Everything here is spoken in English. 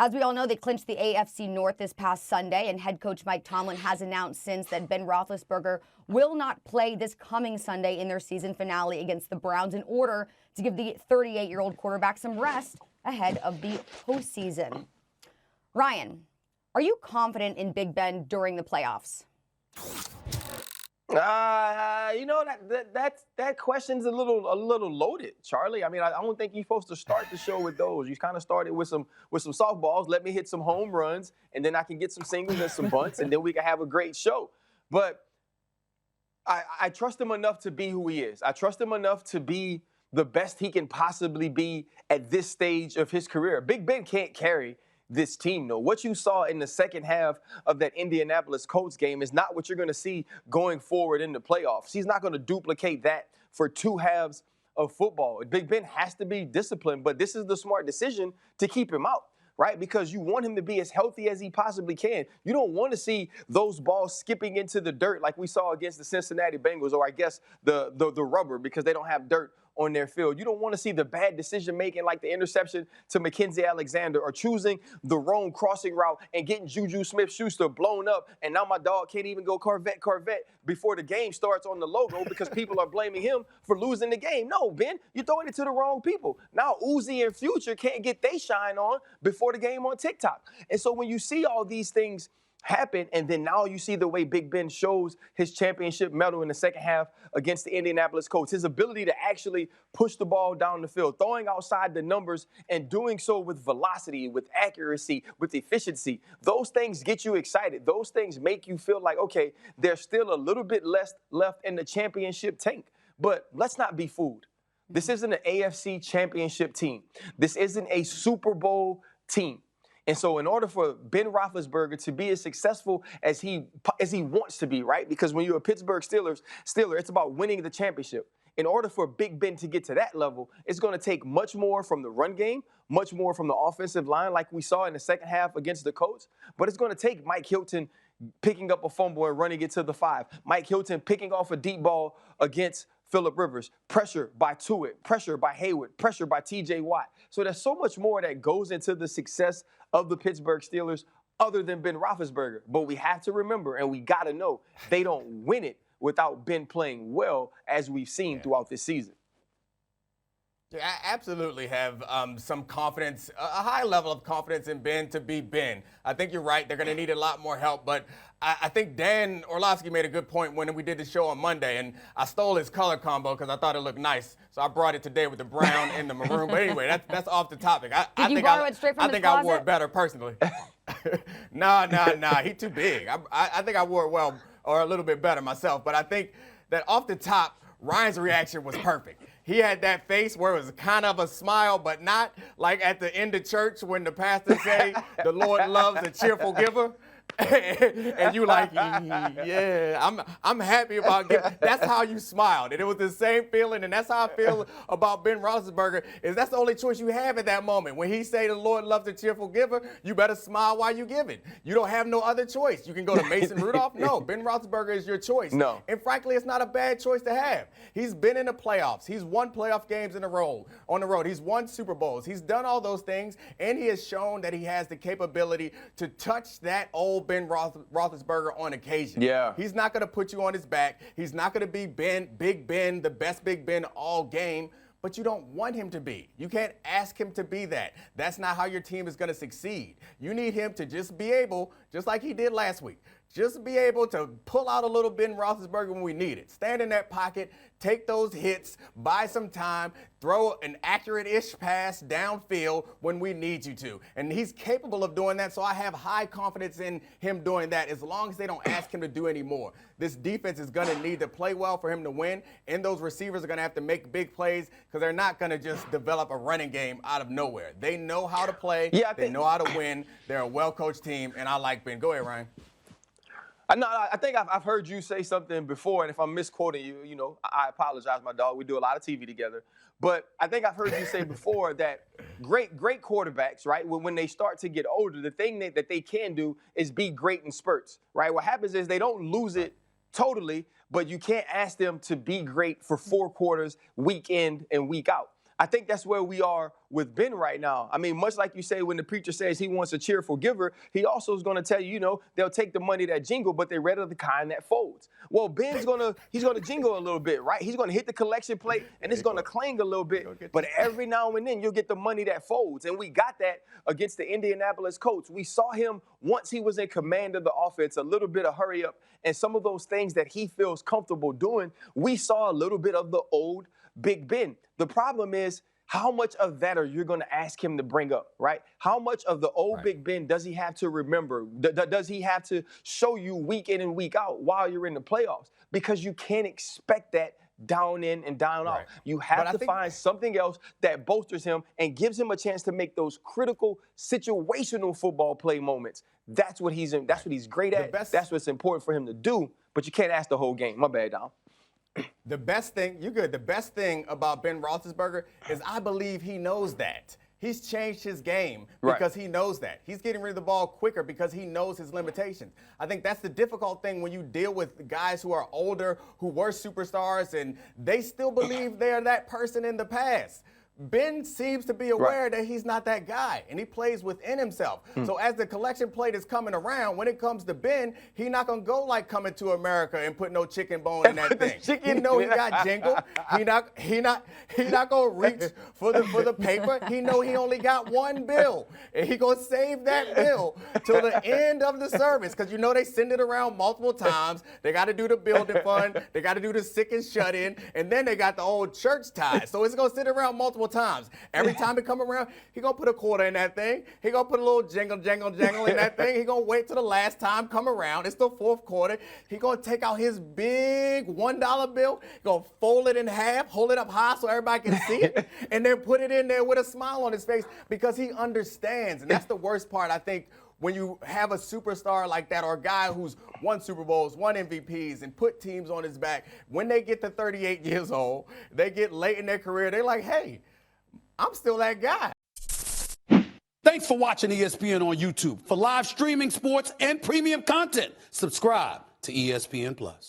As we all know, they clinched the AFC North this past Sunday, and head coach Mike Tomlin has announced since that Ben Roethlisberger will not play this coming Sunday in their season finale against the Browns in order to give the 38-year-old quarterback some rest ahead of the postseason. Ryan, are you confident in Big Ben during the playoffs? That question's a little loaded, Charlie. I mean, I don't think you're supposed to start the show with those. You kind of started with some softballs. Let me hit some home runs, and then I can get some singles and some bunts, and then we can have a great show. But I trust him enough to be who he is. I trust him enough to be the best he can possibly be at this stage of his career. Big Ben can't carry this team, though. What you saw in the second half of that Indianapolis Colts game is not what you're going to see going forward in the playoffs. He's not going to duplicate that for two halves of football. Big Ben has to be disciplined, but this is the smart decision to keep him out, right? Because you want him to be as healthy as he possibly can. You don't want to see those balls skipping into the dirt like we saw against the Cincinnati Bengals, or I guess the rubber, because they don't have dirt on their field. You don't want to see the bad decision-making like the interception to Mackenzie Alexander, or choosing the wrong crossing route and getting Juju Smith-Schuster blown up, and now my dog can't even go Corvette before the game starts on the logo because people are blaming him for losing the game. No, Ben, you're throwing it to the wrong people. Now Uzi and Future can't get they shine on before the game on TikTok. And so when you see all these things happen, and then now you see the way Big Ben shows his championship medal in the second half against the Indianapolis Colts, his ability to actually push the ball down the field, throwing outside the numbers and doing so with velocity, with accuracy, with efficiency. Those things get you excited. Those things make you feel like, okay, there's still a little bit less left in the championship tank. But let's not be fooled. This isn't an AFC championship team. This isn't a Super Bowl team. And so in order for Ben Roethlisberger to be as successful as he wants to be, right? Because when you're a Pittsburgh Steeler, it's about winning the championship. In order for Big Ben to get to that level, it's going to take much more from the run game, much more from the offensive line like we saw in the second half against the Colts. But it's going to take Mike Hilton picking up a fumble and running it to the 5. Mike Hilton picking off a deep ball against Phillip Rivers, pressure by Tuitt, pressure by Hayward, pressure by T.J. Watt. So there's so much more that goes into the success of the Pittsburgh Steelers other than Ben Roethlisberger. But we have to remember, and we got to know, they don't win it without Ben playing well, as we've seen throughout this season. Yeah, I absolutely have some confidence, a high level of confidence in Ben to be Ben. I think you're right. They're going to need a lot more help. But I think Dan Orlovsky made a good point when we did the show on Monday. And I stole his color combo because I thought it looked nice. So I brought it today with the brown and the maroon. But anyway, that's off the topic. Did you borrow it straight from his closet? I wore it better personally. Nah. He's too big. I think I wore it well, or a little bit better myself. But I think that off the top, Ryan's reaction was perfect. He had that face where it was kind of a smile, but not like at the end of church when the pastor say, the Lord loves a cheerful giver. And you like, yeah, I'm happy about giving. That's how you smiled. And it was the same feeling, and that's how I feel about Ben Roethlisberger, is that's the only choice you have at that moment. When he say the Lord loves a cheerful giver, you better smile while you give it. You don't have no other choice. You can go to Mason Rudolph. No, Ben Roethlisberger is your choice. No. And frankly, it's not a bad choice to have. He's been in the playoffs. He's won playoff games on the road. He's won Super Bowls. He's done all those things, and he has shown that he has the capability to touch that old Ben Roethlisberger on occasion. Yeah. He's not going to put you on his back. He's not going to be Big Ben, the best Big Ben all game, but you don't want him to be. You can't ask him to be that. That's not how your team is going to succeed. You need him to just be able, just like he did last week, just be able to pull out a little Ben Roethlisberger when we need it. Stand in that pocket, take those hits, buy some time, throw an accurate-ish pass downfield when we need you to. And he's capable of doing that, so I have high confidence in him doing that as long as they don't ask him to do any more. This defense is going to need to play well for him to win, and those receivers are going to have to make big plays because they're not going to just develop a running game out of nowhere. They know how to play. They know how to win. They're a well-coached team, and I like Ben. Go ahead, Ryan. I think I've heard you say something before, and if I'm misquoting you, I apologize, my dog. We do a lot of TV together. But I think I've heard you say before that great quarterbacks, right, when they start to get older, the thing that they can do is be great in spurts, right? What happens is they don't lose it totally, but you can't ask them to be great for 4 quarters, week in and week out. I think that's where we are with Ben right now. I mean, much like you say when the preacher says he wants a cheerful giver, he also is going to tell you, they'll take the money that jingle, but they're rather the kind that folds. Well, Ben's he's going to jingle a little bit, right? He's going to hit the collection plate, and it's going to clang a little bit. But every now and then, you'll get the money that folds. And we got that against the Indianapolis Colts. We saw him once he was in command of the offense, a little bit of hurry up, and some of those things that he feels comfortable doing, we saw a little bit of the old Big Ben. The problem is, how much of that are you going to ask him to bring up, right? How much of the old Big Ben does he have to remember? Does he have to show you week in and week out while you're in the playoffs? Because you can't expect that down in and down out. You have to find something else that bolsters him and gives him a chance to make those critical situational football play moments. That's what he's in. That's what he's great at. That's what's important for him to do. But you can't ask the whole game. My bad, Dom. The best thing, you're good. The best thing about Ben Roethlisberger is I believe he knows that. He's changed his game because he knows that. He's getting rid of the ball quicker because he knows his limitations. I think that's the difficult thing when you deal with guys who are older, who were superstars, and they still believe they're that person in the past. Ben seems to be aware that he's not that guy, and he plays within himself. So as the collection plate is coming around, when it comes to Ben, he's not going to go like Coming to America and put no chicken bone in that thing. He know he got jingle. He not going to reach for the paper. He know he only got one bill, and he going to save that bill till the end of the service because they send it around multiple times. They got to do the building fund. They got to do the sick and shut in, and then they got the old church ties. So it's going to sit around multiple times. Every time he come around, he gonna put a quarter in that thing. He gonna put a little jangle in that thing. He gonna wait till the last time come around. It's the fourth quarter. He gonna take out his big $1 bill. He gonna fold it in half, hold it up high so everybody can see it, and then put it in there with a smile on his face because he understands. And that's the worst part, I think, when you have a superstar like that or a guy who's won Super Bowls, won MVPs, and put teams on his back. When they get to 38 years old, they get late in their career, they're like, hey, I'm still that guy. Thanks for watching ESPN on YouTube. For live streaming, sports, and premium content, subscribe to ESPN+.